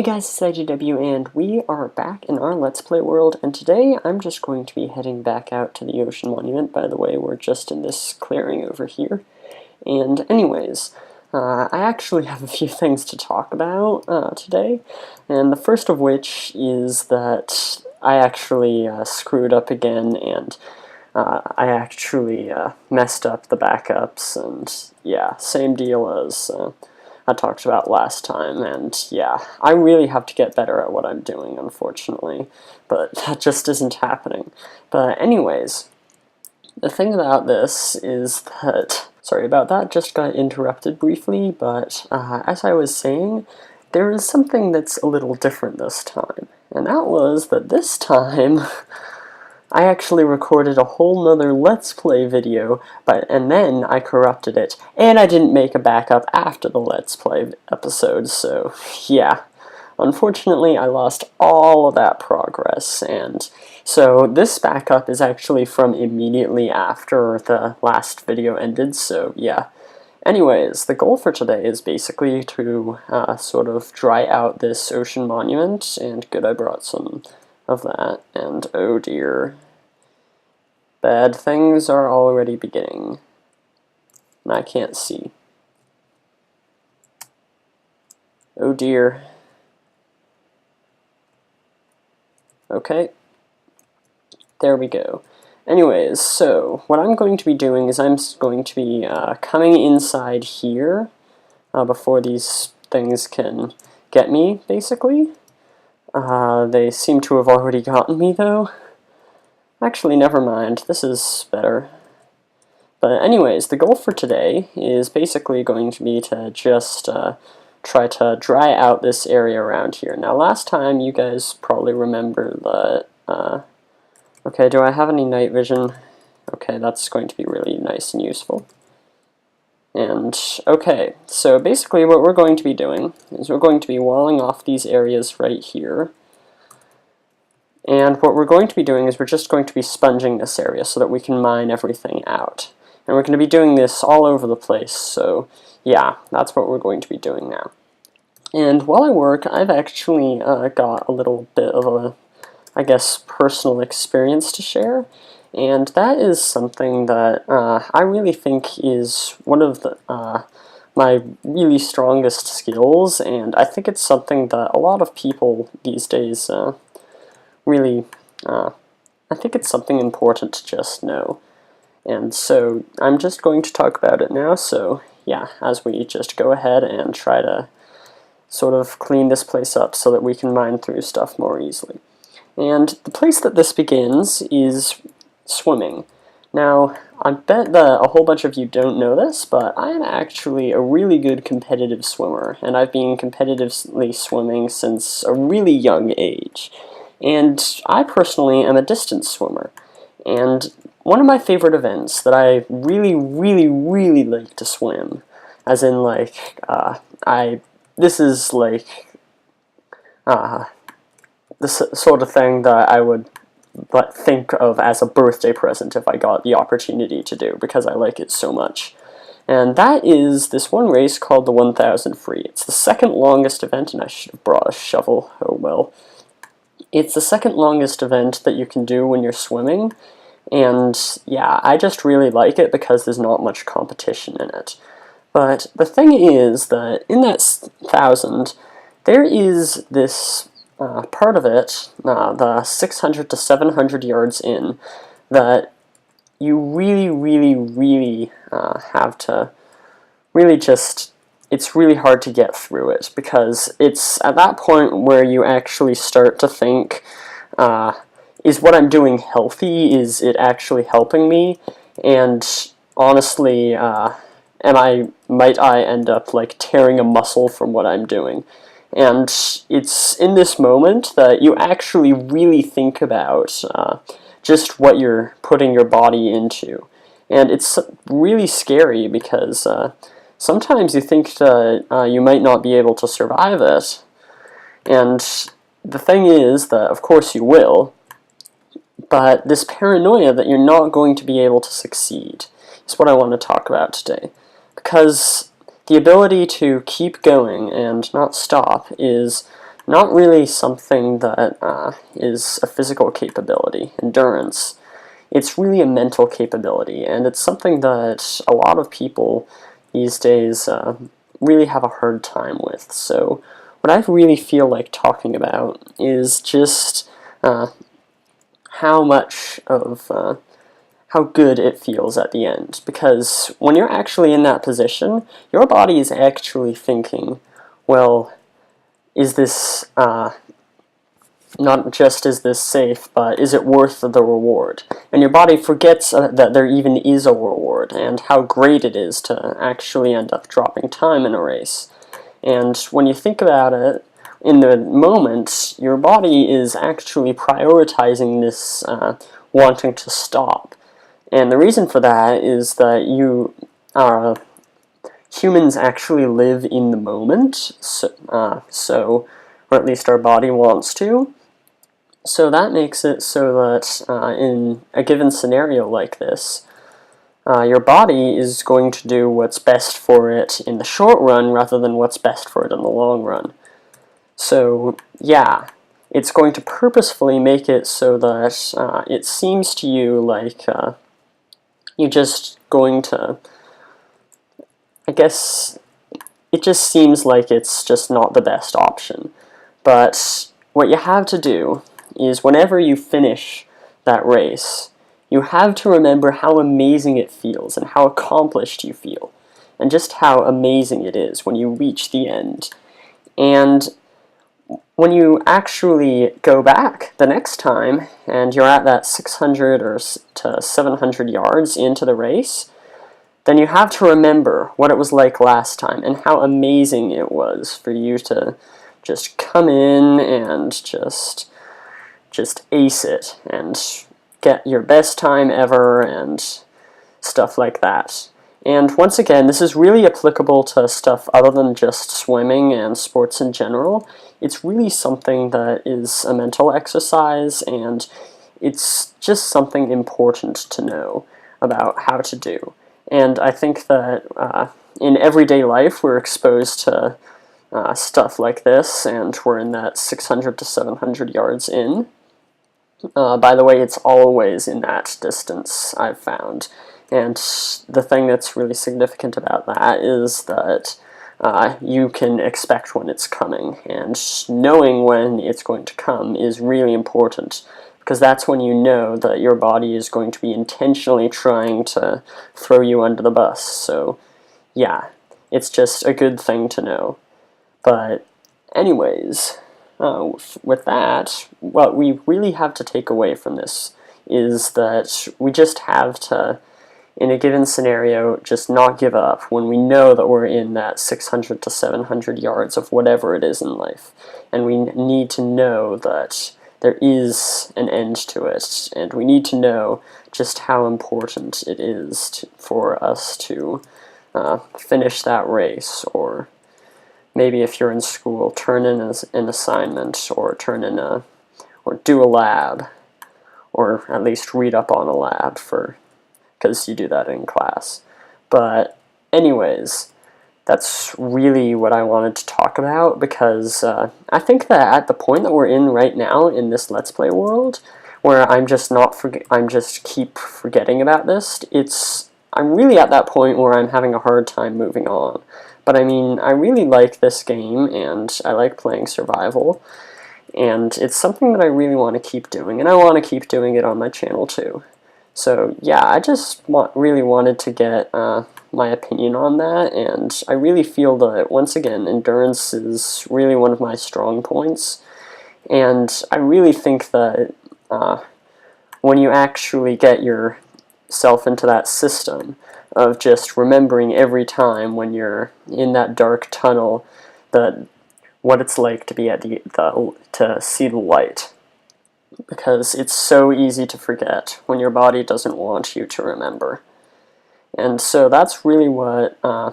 Hey guys, it's IGW, and we are back in our Let's Play world, and today I'm just going to be heading back out to the Ocean Monument. By the way, we're just in this clearing over here. And anyways, I actually have a few things to talk about today, and the first of which is that I actually screwed up again, and I actually messed up the backups, and yeah, same deal as I talked about last time, and yeah, I really have to get better at what I'm doing, unfortunately, but that just isn't happening. But anyways, the thing about this is that, sorry about that, just got interrupted briefly, but as I was saying, there is something that's a little different this time, and that was that this time I actually recorded a whole nother Let's Play video, and then I corrupted it, and I didn't make a backup after the Let's Play episode, so yeah. Unfortunately, I lost all of that progress, and so this backup is actually from immediately after the last video ended, so yeah. Anyways, the goal for today is basically to sort of dry out this ocean monument, and good, I brought some of that, and oh dear, bad things are already beginning, and I can't see. Oh dear. Okay, there we go. Anyways, so what I'm going to be doing is I'm going to be coming inside here before these things can get me, basically. They seem to have already gotten me, though. Actually, never mind. This is better. But anyways, the goal for today is basically going to be to just try to dry out this area around here. Now, last time, you guys probably remember that... okay, do I have any night vision? Okay, that's going to be really nice and useful. And, okay, so basically what we're going to be doing is we're going to be walling off these areas right here. And what we're going to be doing is we're just going to be sponging this area so that we can mine everything out. And we're going to be doing this all over the place, so yeah, that's what we're going to be doing now. And while I work, I've actually got a little bit of a, I guess, personal experience to share. And that is something that I really think is one of the, my really strongest skills, and I think it's something that a lot of people these days really, I think it's something important to just know. And so I'm just going to talk about it now, so yeah, as we just go ahead and try to sort of clean this place up so that we can mine through stuff more easily. And the place that this begins is swimming. Now, I bet that a whole bunch of you don't know this, but I am actually a really good competitive swimmer, and I've been competitively swimming since a really young age. And I personally am a distance swimmer, and one of my favorite events that I really, really, really like to swim, as in, like, this is, like, the sort of thing that I would think of as a birthday present if I got the opportunity to do, because I like it so much. And that is this one race called the 1000 Free. It's the second longest event, and I should have brought a shovel, oh well. It's the second longest event that you can do when you're swimming, and yeah, I just really like it because there's not much competition in it. But the thing is that in that 1000, there is this part of it, the 600 to 700 yards in, that you really, really, really have to really just, it's really hard to get through it, because it's at that point where you actually start to think, is what I'm doing healthy? Is it actually helping me? And honestly, might I end up like tearing a muscle from what I'm doing? And it's in this moment that you actually really think about just what you're putting your body into. And it's really scary because sometimes you think that you might not be able to survive it. And the thing is that, of course, you will, but this paranoia that you're not going to be able to succeed is what I want to talk about today. Because the ability to keep going and not stop is not really something that is a physical capability, endurance. It's really a mental capability, and it's something that a lot of people these days really have a hard time with. So what I really feel like talking about is just how much of how good it feels at the end, because when you're actually in that position, your body is actually thinking, well, is this not just is this safe, but is it worth the reward? And your body forgets that there even is a reward, and how great it is to actually end up dropping time in a race. And when you think about it, in the moment, your body is actually prioritizing this wanting to stop. And the reason for that is that humans actually live in the moment, so or at least our body wants to. So that makes it so that in a given scenario like this, your body is going to do what's best for it in the short run rather than what's best for it in the long run. So yeah, it's going to purposefully make it so that it seems to you like you're just going to, I guess, it just seems like it's just not the best option. But what you have to do is whenever you finish that race, you have to remember how amazing it feels and how accomplished you feel, and just how amazing it is when you reach the end. And when you actually go back the next time and you're at that 600 or to 700 yards into the race, then you have to remember what it was like last time and how amazing it was for you to just come in and just ace it and get your best time ever and stuff like that. And once again, this is really applicable to stuff other than just swimming and sports in general. It's really something that is a mental exercise, and it's just something important to know about how to do. And I think that in everyday life we're exposed to stuff like this, and we're in that 600 to 700 yards in. By the way, it's always in that distance, I've found. And the thing that's really significant about that is that you can expect when it's coming, and knowing when it's going to come is really important, because that's when you know that your body is going to be intentionally trying to throw you under the bus. So yeah, it's just a good thing to know. But anyways, with that, what we really have to take away from this is that we just have to, in a given scenario, just not give up when we know that we're in that 600 to 700 yards of whatever it is in life. And we need to know that there is an end to it, and we need to know just how important it is for us to finish that race, or maybe if you're in school, turn in an assignment, or or do a lab, or at least read up on a lab because you do that in class. But anyways, that's really what I wanted to talk about, because I think that at the point that we're in right now in this Let's Play world, where I'm just keep forgetting about this, I'm really at that point where I'm having a hard time moving on. But I mean, I really like this game, and I like playing survival, and it's something that I really want to keep doing, and I want to keep doing it on my channel too. So yeah, I just really wanted to get my opinion on that, and I really feel that, once again, endurance is really one of my strong points, and I really think that when you actually get yourself into that system of just remembering every time when you're in that dark tunnel that what it's like to be at to see the light, because it's so easy to forget when your body doesn't want you to remember. And so that's really what I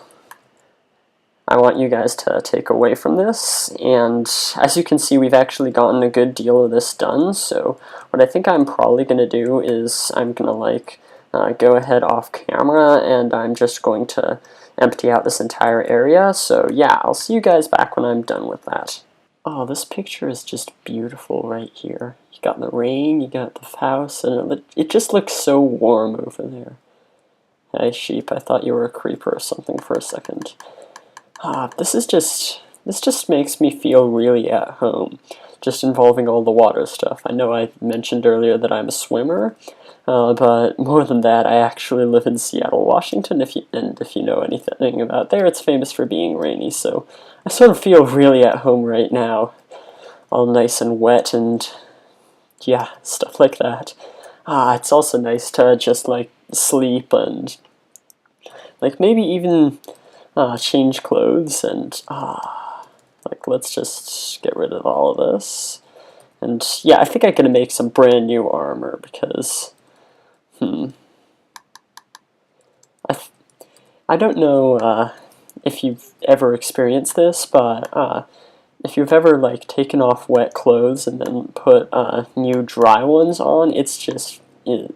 want you guys to take away from this. And as you can see, we've actually gotten a good deal of this done. So what I think I'm probably going to do is I'm going to go ahead off camera, and I'm just going to empty out this entire area. So yeah, I'll see you guys back when I'm done with that. Oh, this picture is just beautiful right here. You got the rain, you got the house, and it just looks so warm over there. Hey, sheep, I thought you were a creeper or something for a second. This just makes me feel really at home, just involving all the water stuff. I know I mentioned earlier that I'm a swimmer, but more than that, I actually live in Seattle, Washington, if you know anything about there, it's famous for being rainy, so I sort of feel really at home right now, all nice and wet and, yeah, stuff like that. It's also nice to just, like, sleep and, like, maybe even change clothes and, like, let's just get rid of all of this. And, yeah, I think I'm going to make some brand new armor because, I don't know if you've ever experienced this, but if you've ever like taken off wet clothes and then put new dry ones on, it's just an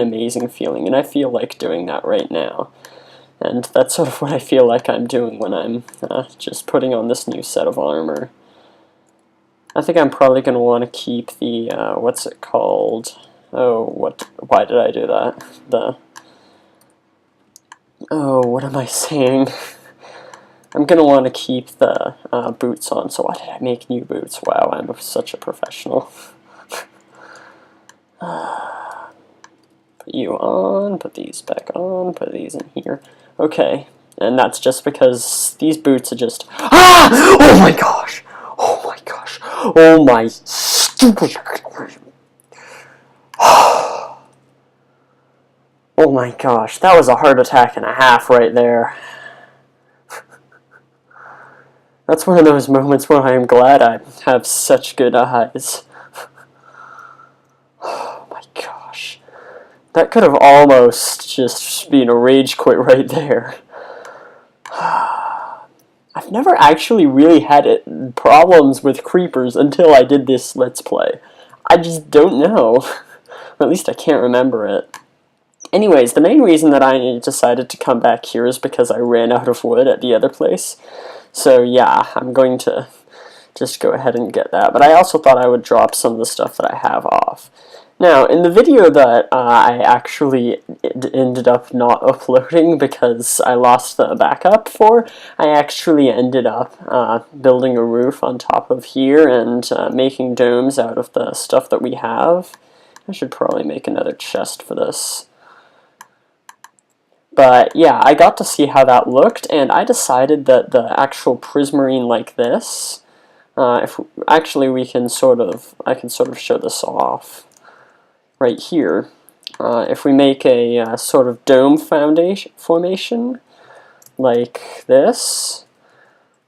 amazing feeling, and I feel like doing that right now. And that's sort of what I feel like I'm doing when I'm just putting on this new set of armor. I think I'm probably going to want to keep the, what's it called? Oh, why did I do that? Oh, what am I saying? I'm going to want to keep the boots on, so why did I make new boots? Wow, I'm such a professional. Put you on, put these back on, put these in here. Okay, and that's just because these boots are just... Ah! Oh my gosh! Oh my gosh! Oh my stupid... Oh my gosh, that was a heart attack and a half right there. That's one of those moments where I am glad I have such good eyes. Oh my gosh. That could have almost just been a rage quit right there. I've never actually really had problems with creepers until I did this Let's Play. I just don't know. Or at least I can't remember it. Anyways, the main reason that I decided to come back here is because I ran out of wood at the other place. So yeah, I'm going to just go ahead and get that. But I also thought I would drop some of the stuff that I have off. Now, in the video that I actually ended up not uploading because I lost the backup for, I actually ended up building a roof on top of here and making domes out of the stuff that we have. I should probably make another chest for this. But yeah, I got to see how that looked, and I decided that the actual prismarine like this, actually I can sort of show this off right here. If we make a sort of dome formation like this,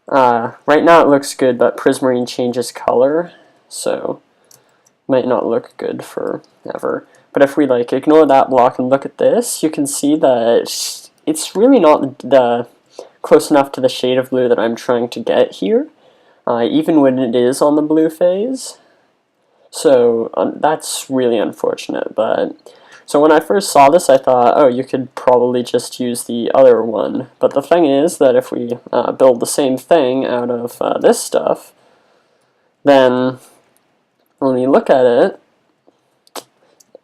right now it looks good, but prismarine changes color, so might not look good forever. But if we like ignore that block and look at this, you can see that it's really not close enough to the shade of blue that I'm trying to get here, even when it is on the blue phase. So that's really unfortunate. But so when I first saw this, I thought, oh, you could probably just use the other one. But the thing is that if we build the same thing out of this stuff, then when we look at it,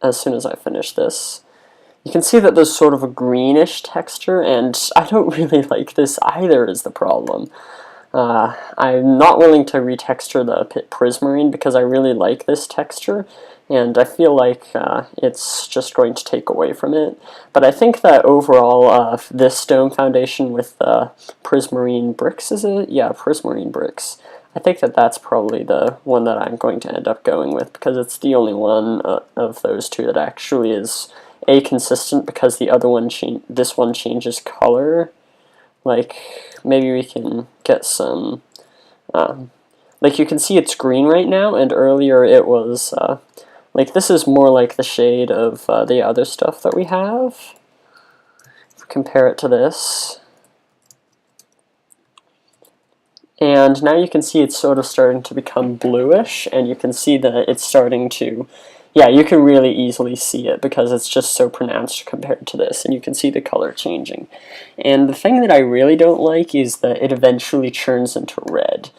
as soon as I finish this, you can see that there's sort of a greenish texture, and I don't really like this either is the problem. I'm not willing to retexture the prismarine because I really like this texture, and I feel like it's just going to take away from it. But I think that overall, this dome foundation with prismarine bricks, is it? Yeah, prismarine bricks. I think that that's probably the one that I'm going to end up going with because it's the only one of those two that actually is consistent, because the other one, this one changes color. Like, maybe we can get some, like you can see it's green right now, and earlier it was, like this is more like the shade of the other stuff that we have. If we compare it to this. And now you can see it's sort of starting to become bluish, and you can see that it's starting to, yeah, you can really easily see it because it's just so pronounced compared to this, and you can see the color changing. And the thing that I really don't like is that it eventually turns into red.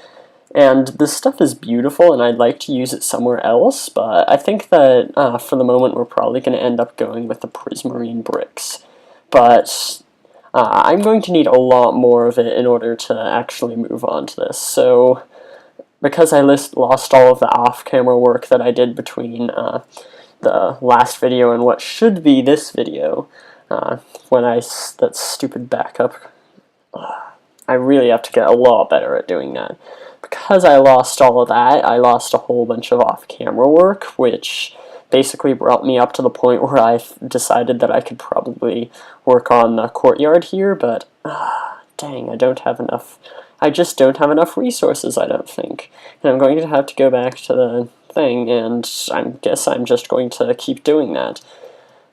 And this stuff is beautiful, and I'd like to use it somewhere else, but I think that for the moment we're probably going to end up going with the prismarine bricks. But I'm going to need a lot more of it in order to actually move on to this. So because I lost all of the off-camera work that I did between the last video and what should be this video, that stupid backup, I really have to get a lot better at doing that. Because I lost all of that, I lost a whole bunch of off-camera work, which basically brought me up to the point where I decided that I could probably work on the courtyard here, but dang, I just don't have enough resources, I don't think. And I'm going to have to go back to the thing, and I guess I'm just going to keep doing that.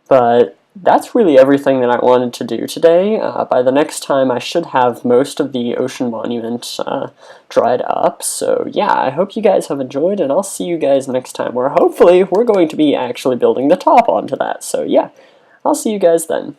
But that's really everything that I wanted to do today. By the next time, I should have most of the ocean monument dried up. So yeah, I hope you guys have enjoyed, and I'll see you guys next time, where hopefully we're going to be actually building the top onto that. So yeah, I'll see you guys then.